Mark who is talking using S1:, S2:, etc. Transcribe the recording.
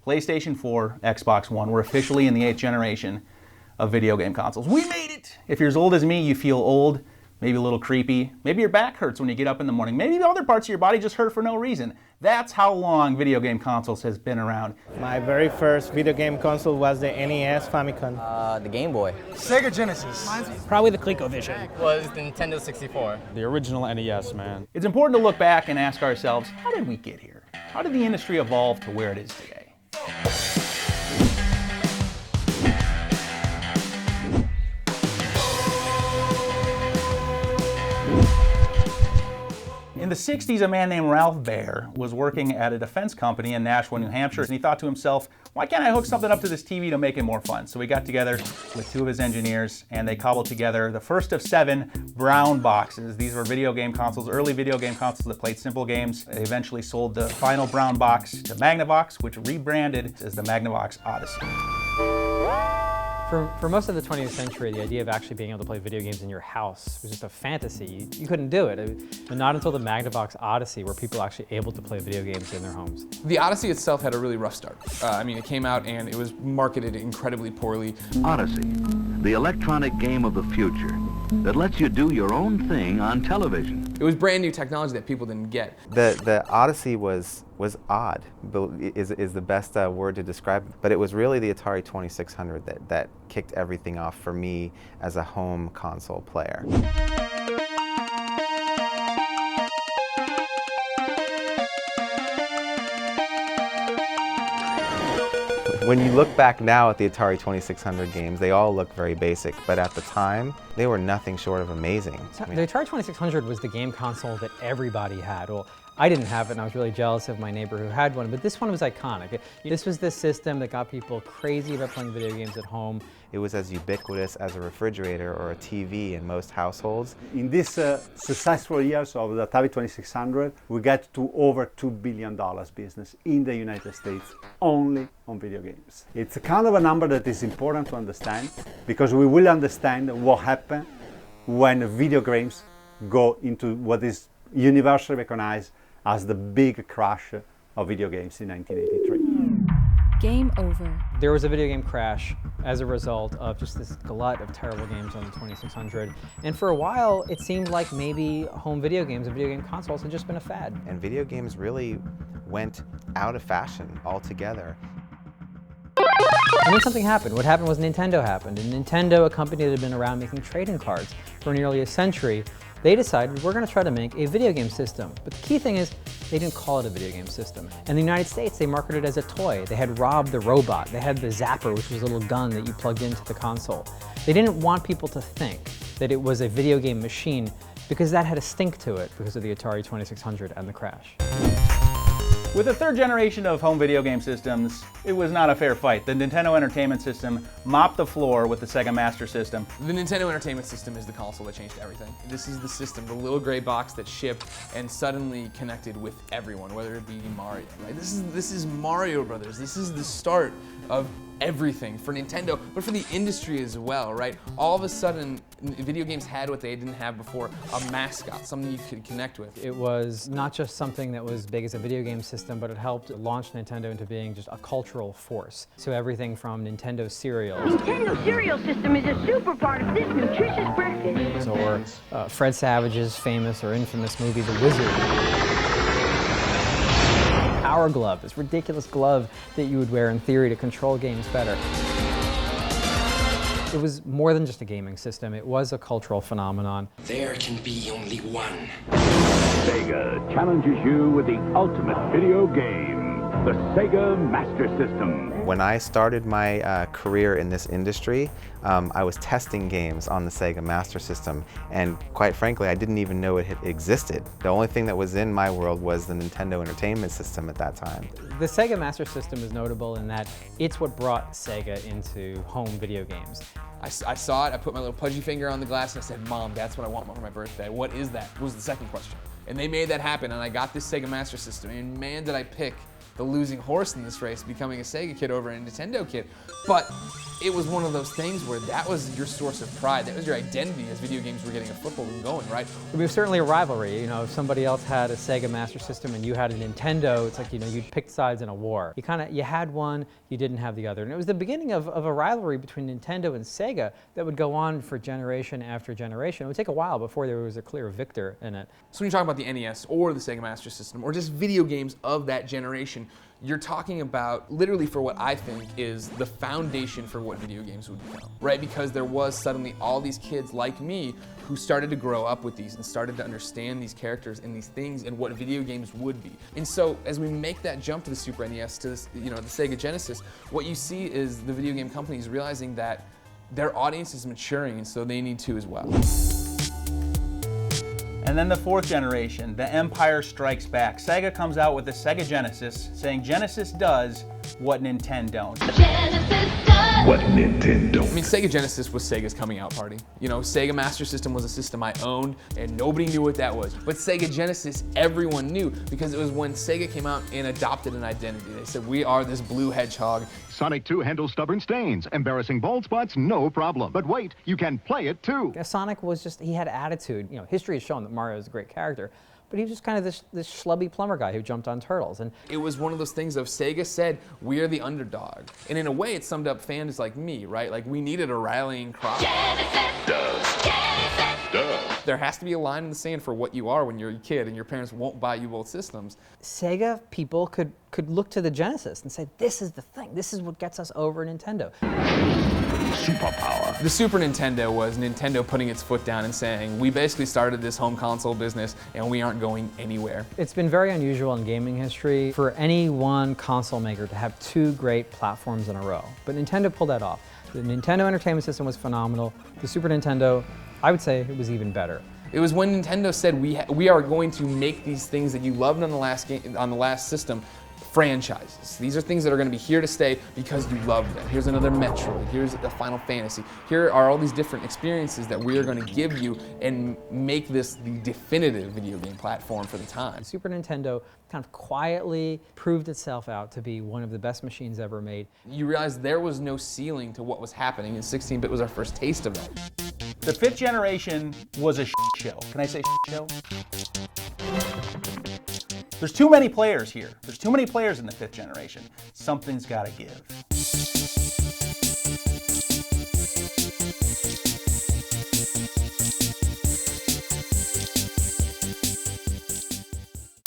S1: PlayStation 4, Xbox One. We're officially in the 8th generation of video game consoles. We made it! If you're as old as me, you feel old, maybe a little creepy. Maybe your back hurts when you get up in the morning. Maybe the other parts of your body just hurt for no reason. That's how long video game consoles has been around.
S2: My very first video game console was the NES Famicom.
S3: The Game Boy.
S4: Sega Genesis.
S2: Probably the ColecoVision.
S3: Was the Nintendo 64.
S5: The original NES, man.
S1: It's important to look back and ask ourselves, how did we get here? How did the industry evolve to where it is today? In the 60s, a man named Ralph Baer was working at a defense company in Nashua, New Hampshire, and he thought to himself, why can't I hook something up to this TV to make it more fun? So he got together with two of his engineers, and they cobbled together the first of 7 brown boxes. These were video game consoles, early video game consoles that played simple games. They eventually sold the final brown box to Magnavox, which rebranded as the Magnavox Odyssey.
S6: For most of the 20th century, the idea of actually being able to play video games in your house was just a fantasy. You couldn't do it. And not until the Magnavox Odyssey were people actually able to play video games in their homes.
S7: The Odyssey itself had a really rough start. I mean, it came out and it was marketed incredibly poorly.
S8: Odyssey, the electronic game of the future that lets you do your own thing on television.
S7: It was brand new technology that people didn't get.
S9: The Odyssey was odd, is the best word to describe it. But it was really the Atari 2600 that kicked everything off for me as a home console player. When you look back now at the Atari 2600 games, they all look very basic, but at the time, they were nothing short of amazing.
S6: The Atari 2600 was the game console that everybody had. Well, I didn't have it, and I was really jealous of my neighbor who had one, but this one was iconic. This was the system that got people crazy about playing video games at home.
S9: It was as ubiquitous as a refrigerator or a TV in most households.
S10: In these successful years of the Atari 2600, we got to over $2 billion business in the United States only on video games. It's a kind of a number that is important to understand because we will understand what happens when video games go into what is universally recognized as the big crash of video games in 1983.
S11: Game over.
S6: There was a video game crash as a result of just this glut of terrible games on the 2600. And for a while, it seemed like maybe home video games and video game consoles had just been a fad.
S9: And video games really went out of fashion altogether.
S6: And then something happened. What happened was Nintendo happened. And Nintendo, a company that had been around making trading cards for nearly a century, they decided we're going to try to make a video game system. But the key thing is, they didn't call it a video game system. In the United States, they marketed it as a toy. They had Rob the robot. They had the Zapper, which was a little gun that you plugged into the console. They didn't want people to think that it was a video game machine because that had a stink to it because of the Atari 2600 and the crash.
S1: With the 3rd generation of home video game systems, it was not a fair fight. The Nintendo Entertainment System mopped the floor with the Sega Master System.
S7: The Nintendo Entertainment System is the console that changed everything. This is the system, the little gray box that shipped and suddenly connected with everyone, whether it be Mario, right? This is Mario Brothers. This is the start of everything for Nintendo, but for the industry as well, right? All of a sudden, video games had what they didn't have before, a mascot, something you could connect with.
S6: It was not just something that was big as a video game system, but it helped launch Nintendo into being just a cultural force. So everything from Nintendo cereal.
S11: Nintendo cereal system is a super part of this nutritious breakfast.
S6: Or Fred Savage's famous or infamous movie, The Wizard. Power Glove, this ridiculous glove that you would wear in theory to control games better. It was more than just a gaming system, it was a cultural phenomenon.
S12: There can be only one.
S8: Sega challenges you with the ultimate video game, the Sega Master System.
S9: When I started my career in this industry, I was testing games on the Sega Master System, and quite frankly, I didn't even know it had existed. The only thing that was in my world was the Nintendo Entertainment System at that time.
S6: The Sega Master System is notable in that it's what brought Sega into home video games.
S7: I saw it, I put my little pudgy finger on the glass and I said, Mom, that's what I want for my birthday. What is that? Was the second question. And they made that happen, and I got this Sega Master System, and man, did I pick the losing horse in this race, becoming a Sega kid over a Nintendo kid. But it was one of those things where that was your source of pride. That was your identity as video games were getting a foothold and going, right?
S6: It was certainly a rivalry. You know, if somebody else had a Sega Master System and you had a Nintendo, it's like, you know, you'd pick sides in a war. You had one, you didn't have the other. And it was the beginning of a rivalry between Nintendo and Sega that would go on for generation after generation. It would take a while before there was a clear victor in it.
S7: So when you talk about the NES or the Sega Master System or just video games of that generation, you're talking about literally for what I think is the foundation for what video games would become, right? Because there was suddenly all these kids like me who started to grow up with these and started to understand these characters and these things and what video games would be. And so as we make that jump to the Super NES, to this, you know, the Sega Genesis, what you see is the video game companies realizing that their audience is maturing, and so they need to as well.
S1: And then the fourth generation, the Empire Strikes Back. Sega comes out with the Sega Genesis, saying Genesis does what Nintendo don't.
S8: What Nintendo?
S7: I mean, Sega Genesis was Sega's coming out party. You know, Sega Master System was a system I owned, and nobody knew what that was. But Sega Genesis, everyone knew, because it was when Sega came out and adopted an identity. They said, we are this blue hedgehog.
S3: Sonic 2 handles stubborn stains. Embarrassing bald spots, no problem. But wait, you can play it too.
S6: Sonic was just, he had attitude. You know, history has shown that Mario is a great character, but he was just kind of this schlubby plumber guy who jumped on turtles. And
S7: it was one of those things of Sega said, we're the underdog. And in a way, it summed up fans like me, right? Like, we needed a rallying cry. There has to be a line in the sand for what you are when you're a kid and your parents won't buy you both systems.
S6: Sega people could look to the Genesis and say, this is the thing. This is what gets us over Nintendo.
S8: Superpower.
S7: The Super Nintendo was Nintendo putting its foot down and saying, we basically started this home console business and we aren't going anywhere.
S6: It's been very unusual in gaming history for any one console maker to have two great platforms in a row. But Nintendo pulled that off. The Nintendo Entertainment System was phenomenal. The Super Nintendo, I would say it was even better.
S7: It was when Nintendo said, we are going to make these things that you loved on the last system franchises. These are things that are going to be here to stay because you love them. Here's another Metroid, here's the Final Fantasy. Here are all these different experiences that we are going to give you and make this the definitive video game platform for the time.
S6: Super Nintendo kind of quietly proved itself out to be one of the best machines ever made.
S7: You realize there was no ceiling to what was happening, and 16-bit was our first taste of that.
S1: The fifth generation was a show. Can I say show? There's too many players here. There's too many players in the fifth generation. Something's got to give.